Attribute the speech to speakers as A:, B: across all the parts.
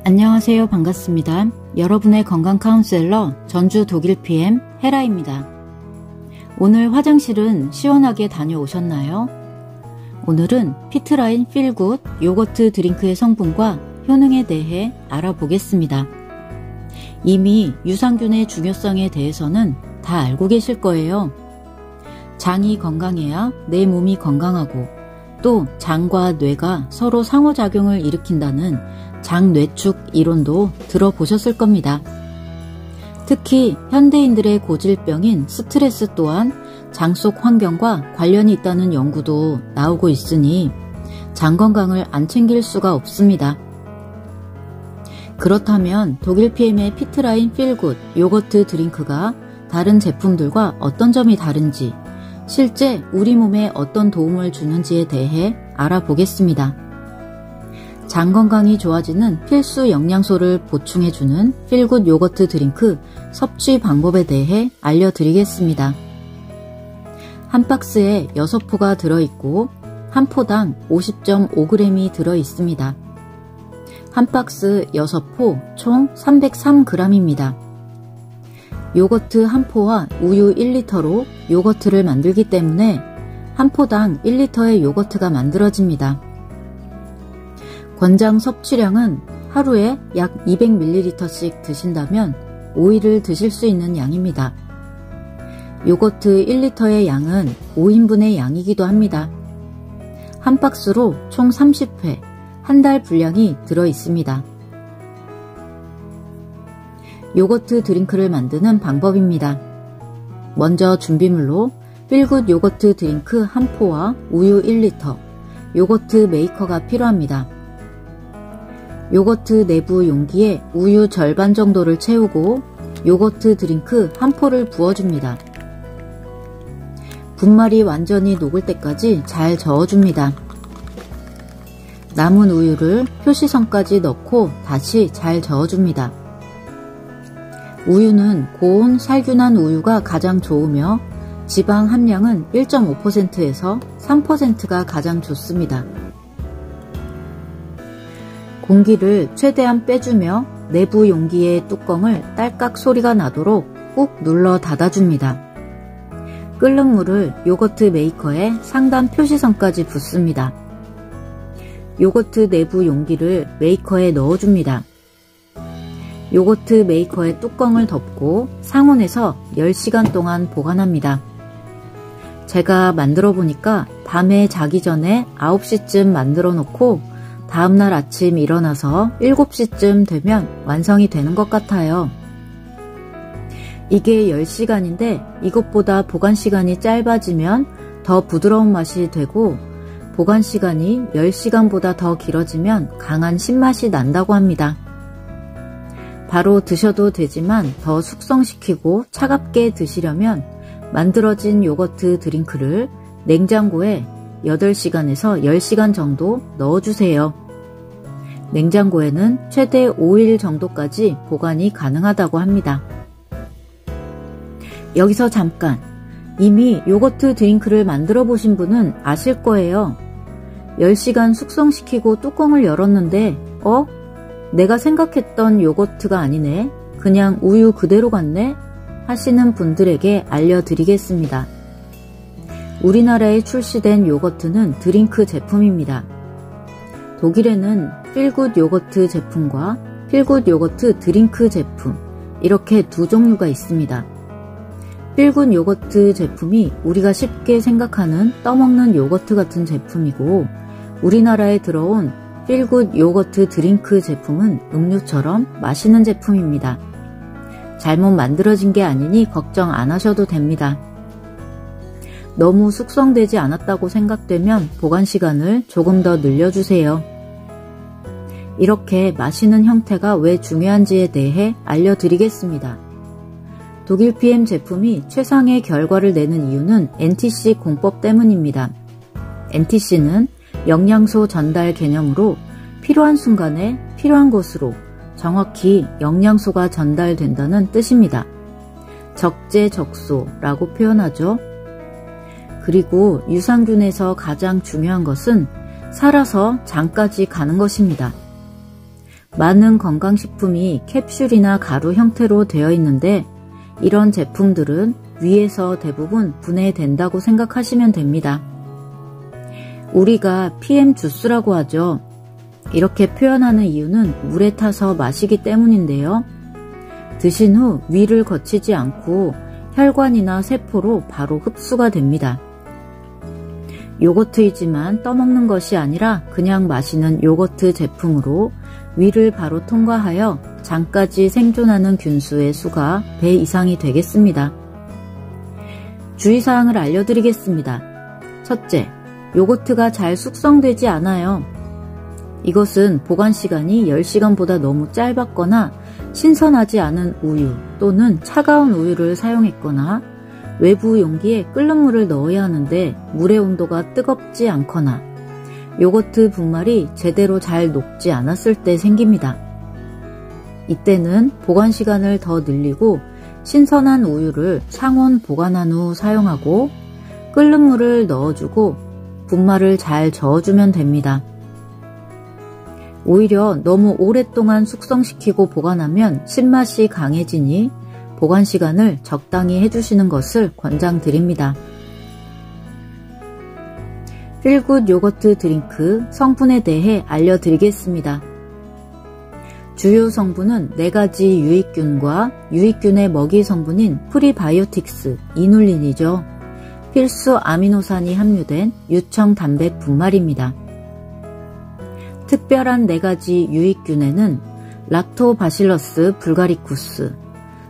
A: 안녕하세요. 반갑습니다. 여러분의 건강 카운셀러 전주 독일 PM 헤라입니다. 오늘 화장실은 시원하게 다녀오셨나요? 오늘은 피트라인 필굿 요거트 드링크의 성분과 효능에 대해 알아보겠습니다. 이미 유산균의 중요성에 대해서는 다 알고 계실 거예요. 장이 건강해야 내 몸이 건강하고 또 장과 뇌가 서로 상호작용을 일으킨다는 장뇌축 이론도 들어보셨을 겁니다. 특히 현대인들의 고질병인 스트레스 또한 장 속 환경과 관련이 있다는 연구도 나오고 있으니 장 건강을 안 챙길 수가 없습니다. 그렇다면 독일 PM의 피트라인 필굿 요거트 드링크가 다른 제품들과 어떤 점이 다른지, 실제 우리 몸에 어떤 도움을 주는지에 대해 알아보겠습니다. 장 건강이 좋아지는 필수 영양소를 보충해주는 필굿 요거트 드링크 섭취 방법에 대해 알려드리겠습니다. 한 박스에 6포가 들어있고 한 포당 50.5g이 들어있습니다. 한 박스 6포 총 303g입니다. 요거트 한 포와 우유 1리터로 요거트를 만들기 때문에 한 포당 1리터의 요거트가 만들어집니다. 권장 섭취량은 하루에 약 200ml씩 드신다면 5일을 드실 수 있는 양입니다. 요거트 1리터의 양은 5인분의 양이기도 합니다. 한 박스로 총 30회, 한 달 분량이 들어있습니다. 요거트 드링크를 만드는 방법입니다. 먼저 준비물로 필굿 요거트 드링크 한 포와 우유 1리터, 요거트 메이커가 필요합니다. 요거트 내부 용기에 우유 절반 정도를 채우고 요거트 드링크 한 포를 부어줍니다. 분말이 완전히 녹을 때까지 잘 저어줍니다. 남은 우유를 표시선까지 넣고 다시 잘 저어줍니다. 우유는 고온 살균한 우유가 가장 좋으며 지방 함량은 1.5%에서 3%가 가장 좋습니다. 공기를 최대한 빼주며 내부 용기의 뚜껑을 딸깍 소리가 나도록 꾹 눌러 닫아줍니다. 끓는 물을 요거트 메이커에 상단 표시선까지 붓습니다. 요거트 내부 용기를 메이커에 넣어줍니다. 요거트 메이커의 뚜껑을 덮고 상온에서 10시간 동안 보관합니다. 제가 만들어 보니까 밤에 자기 전에 9시쯤 만들어 놓고 다음날 아침 일어나서 7시쯤 되면 완성이 되는 것 같아요. 이게 10시간인데 이것보다 보관시간이 짧아지면 더 부드러운 맛이 되고 보관시간이 10시간보다 더 길어지면 강한 신맛이 난다고 합니다. 바로 드셔도 되지만 더 숙성시키고 차갑게 드시려면 만들어진 요거트 드링크를 냉장고에 8시간에서 10시간 정도 넣어주세요. 냉장고에는 최대 5일 정도까지 보관이 가능하다고 합니다. 여기서 잠깐, 이미 요거트 드링크를 만들어 보신 분은 아실 거예요. 10시간 숙성시키고 뚜껑을 열었는데 내가 생각했던 요거트가 아니네, 그냥 우유 그대로 같네 하시는 분들에게 알려드리겠습니다. 우리나라에 출시된 요거트는 드링크 제품입니다. 독일에는 필굿 요거트 제품과 필굿 요거트 드링크 제품, 이렇게 두 종류가 있습니다. 필굿 요거트 제품이 우리가 쉽게 생각하는 떠먹는 요거트 같은 제품이고, 우리나라에 들어온 필굿 요거트 드링크 제품은 음료처럼 마시는 제품입니다. 잘못 만들어진 게 아니니 걱정 안 하셔도 됩니다. 너무 숙성되지 않았다고 생각되면 보관시간을 조금 더 늘려주세요. 이렇게 마시는 형태가 왜 중요한지에 대해 알려드리겠습니다. 독일 PM 제품이 최상의 결과를 내는 이유는 NTC 공법 때문입니다. NTC는 영양소 전달 개념으로 필요한 순간에 필요한 곳으로 정확히 영양소가 전달된다는 뜻입니다. 적재적소라고 표현하죠. 그리고 유산균에서 가장 중요한 것은 살아서 장까지 가는 것입니다. 많은 건강식품이 캡슐이나 가루 형태로 되어 있는데 이런 제품들은 위에서 대부분 분해된다고 생각하시면 됩니다. 우리가 PM 주스라고 하죠. 이렇게 표현하는 이유는 물에 타서 마시기 때문인데요. 드신 후 위를 거치지 않고 혈관이나 세포로 바로 흡수가 됩니다. 요거트이지만 떠먹는 것이 아니라 그냥 마시는 요거트 제품으로 위를 바로 통과하여 장까지 생존하는 균수의 수가 배 이상이 되겠습니다. 주의사항을 알려드리겠습니다. 첫째, 요거트가 잘 숙성되지 않아요. 이것은 보관시간이 10시간보다 너무 짧았거나 신선하지 않은 우유 또는 차가운 우유를 사용했거나 외부 용기에 끓는 물을 넣어야 하는데 물의 온도가 뜨겁지 않거나 요거트 분말이 제대로 잘 녹지 않았을 때 생깁니다. 이때는 보관시간을 더 늘리고 신선한 우유를 상온 보관한 후 사용하고 끓는 물을 넣어주고 분말을 잘 저어주면 됩니다. 오히려 너무 오랫동안 숙성시키고 보관하면 신맛이 강해지니 보관시간을 적당히 해주시는 것을 권장드립니다. 필굿 요거트 드링크 성분에 대해 알려드리겠습니다. 주요 성분은 4가지 유익균과 유익균의 먹이 성분인 프리바이오틱스, 이눌린이죠. 필수 아미노산이 함유된 유청 단백 분말입니다. 특별한 4가지 유익균에는 락토바실러스 불가리쿠스,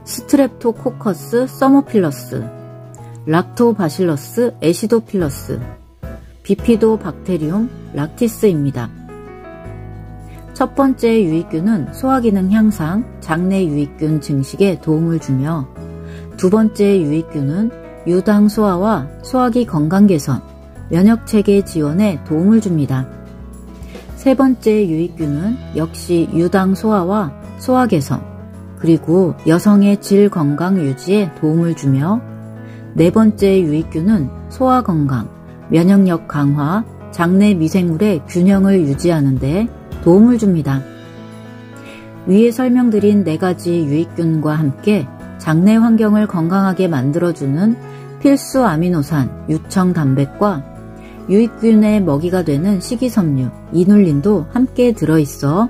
A: 스트랩토코커스 서모필러스, 락토바실러스 애시도필러스, 비피도박테리움 락티스입니다. 첫 번째 유익균은 소화기능 향상, 장내 유익균 증식에 도움을 주며 두 번째 유익균은 유당 소화와 소화기 건강 개선, 면역체계 지원에 도움을 줍니다. 세 번째 유익균은 역시 유당 소화와 소화 개선, 그리고 여성의 질 건강 유지에 도움을 주며 네 번째 유익균은 소화 건강, 면역력 강화, 장내 미생물의 균형을 유지하는 데 도움을 줍니다. 위에 설명드린 4가지 유익균과 함께 장내 환경을 건강하게 만들어주는 필수 아미노산, 유청 단백과 유익균의 먹이가 되는 식이섬유, 이눌린도 함께 들어있어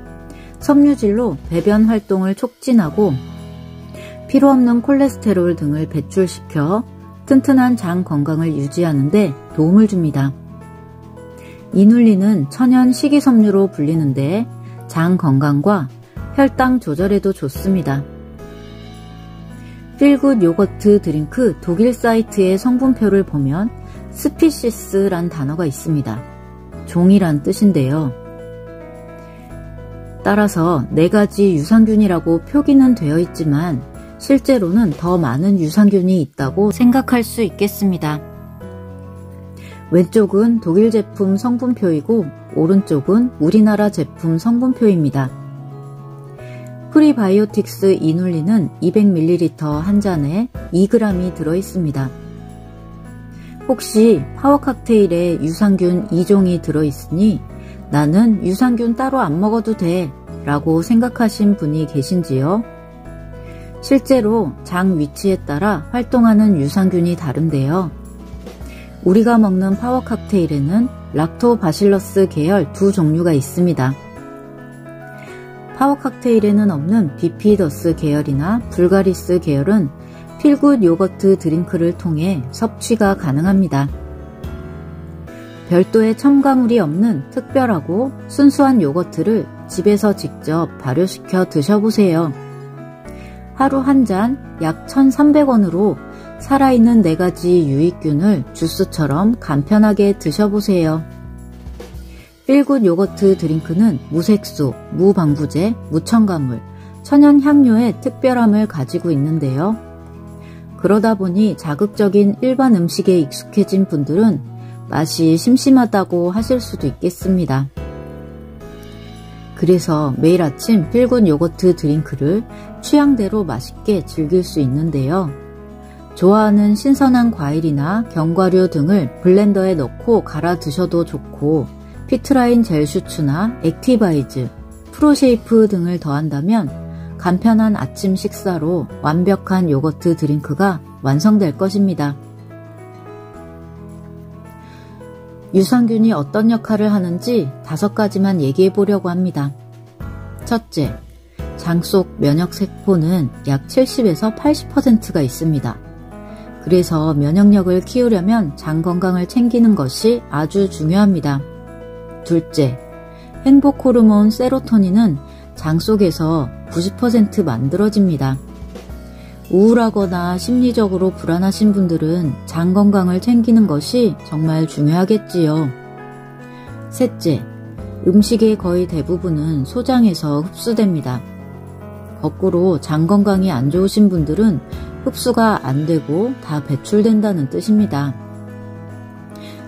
A: 섬유질로 배변 활동을 촉진하고 필요없는 콜레스테롤 등을 배출시켜 튼튼한 장 건강을 유지하는 데 도움을 줍니다. 이눌린은 천연 식이섬유로 불리는데 장 건강과 혈당 조절에도 좋습니다. 필굿 요거트 드링크 독일 사이트의 성분표를 보면 스피시스란 단어가 있습니다. 종이란 뜻인데요. 따라서 4가지 유산균이라고 표기는 되어 있지만 실제로는 더 많은 유산균이 있다고 생각할 수 있겠습니다. 왼쪽은 독일 제품 성분표이고 오른쪽은 우리나라 제품 성분표입니다. 프리바이오틱스 이눌린은 200ml 한 잔에 2g이 들어있습니다. 혹시 파워 칵테일에 유산균 2종이 들어있으니 나는 유산균 따로 안 먹어도 돼 라고 생각하신 분이 계신지요? 실제로 장 위치에 따라 활동하는 유산균이 다른데요. 우리가 먹는 파워 칵테일에는 락토바실러스 계열 2종류가 있습니다. 파워 칵테일에는 없는 비피더스 계열이나 불가리스 계열은 필굿 요거트 드링크를 통해 섭취가 가능합니다. 별도의 첨가물이 없는 특별하고 순수한 요거트를 집에서 직접 발효시켜 드셔보세요. 하루 한 잔 약 1,300원으로 살아있는 4가지 유익균을 주스처럼 간편하게 드셔보세요. 필굿 요거트 드링크는 무색소, 무방부제, 무첨가물, 천연 향료의 특별함을 가지고 있는데요. 그러다 보니 자극적인 일반 음식에 익숙해진 분들은 맛이 심심하다고 하실 수도 있겠습니다. 그래서 매일 아침 필굿 요거트 드링크를 취향대로 맛있게 즐길 수 있는데요. 좋아하는 신선한 과일이나 견과류 등을 블렌더에 넣고 갈아 드셔도 좋고 피트라인 젤 슈츠나 액티바이즈, 프로쉐이프 등을 더한다면 간편한 아침 식사로 완벽한 요거트 드링크가 완성될 것입니다. 유산균이 어떤 역할을 하는지 5가지만 얘기해 보려고 합니다. 첫째, 장 속 면역세포는 약 70에서 80%가 있습니다. 그래서 면역력을 키우려면 장 건강을 챙기는 것이 아주 중요합니다. 둘째, 행복 호르몬 세로토닌은 장 속에서 90% 만들어집니다. 우울하거나 심리적으로 불안하신 분들은 장 건강을 챙기는 것이 정말 중요하겠지요. 셋째, 음식의 거의 대부분은 소장에서 흡수됩니다. 거꾸로 장 건강이 안 좋으신 분들은 흡수가 안 되고 다 배출된다는 뜻입니다.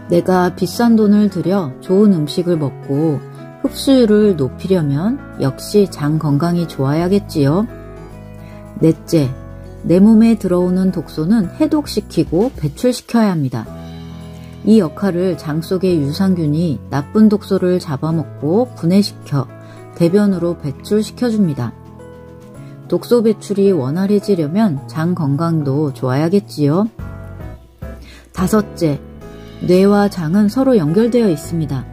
A: 내가 비싼 돈을 들여 좋은 음식을 먹고 흡수율을 높이려면 역시 장 건강이 좋아야겠지요. 넷째, 내 몸에 들어오는 독소는 해독시키고 배출시켜야 합니다. 이 역할을 장 속의 유산균이 나쁜 독소를 잡아먹고 분해시켜 대변으로 배출시켜줍니다. 독소 배출이 원활해지려면 장 건강도 좋아야겠지요. 다섯째, 뇌와 장은 서로 연결되어 있습니다.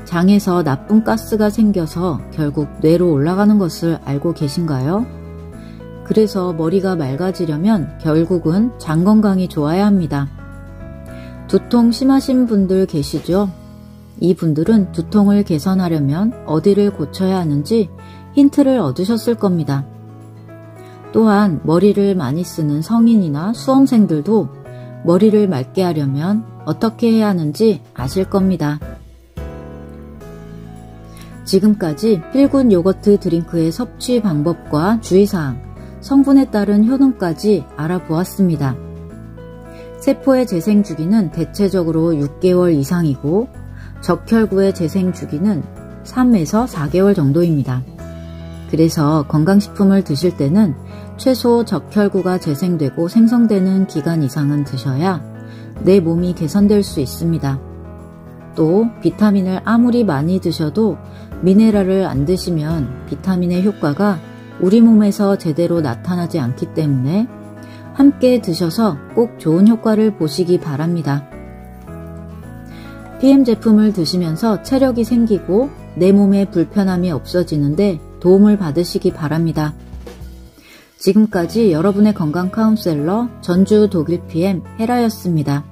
A: 장에서 나쁜 가스가 생겨서 결국 뇌로 올라가는 것을 알고 계신가요? 그래서 머리가 맑아지려면 결국은 장 건강이 좋아야 합니다. 두통 심하신 분들 계시죠? 이분들은 두통을 개선하려면 어디를 고쳐야 하는지 힌트를 얻으셨을 겁니다. 또한 머리를 많이 쓰는 성인이나 수험생들도 머리를 맑게 하려면 어떻게 해야 하는지 아실 겁니다. 지금까지 필굿 요거트 드링크의 섭취 방법과 주의사항, 성분에 따른 효능까지 알아보았습니다. 세포의 재생 주기는 대체적으로 6개월 이상이고 적혈구의 재생 주기는 3에서 4개월 정도입니다. 그래서 건강식품을 드실 때는 최소 적혈구가 재생되고 생성되는 기간 이상은 드셔야 내 몸이 개선될 수 있습니다. 또 비타민을 아무리 많이 드셔도 미네랄을 안 드시면 비타민의 효과가 우리 몸에서 제대로 나타나지 않기 때문에 함께 드셔서 꼭 좋은 효과를 보시기 바랍니다. PM 제품을 드시면서 체력이 생기고 내 몸에 불편함이 없어지는데 도움을 받으시기 바랍니다. 지금까지 여러분의 건강 카운셀러 전주 독일 PM 헤라였습니다.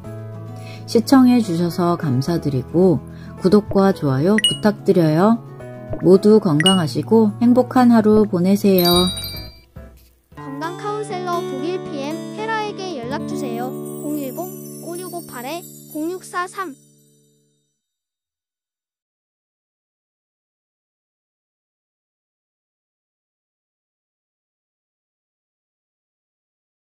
A: 시청해 주셔서 감사드리고 구독과 좋아요 부탁드려요. 모두 건강하시고 행복한 하루 보내세요.
B: 건강 카운셀러 독일 PM 헤라에게 연락주세요. 010-5658-0643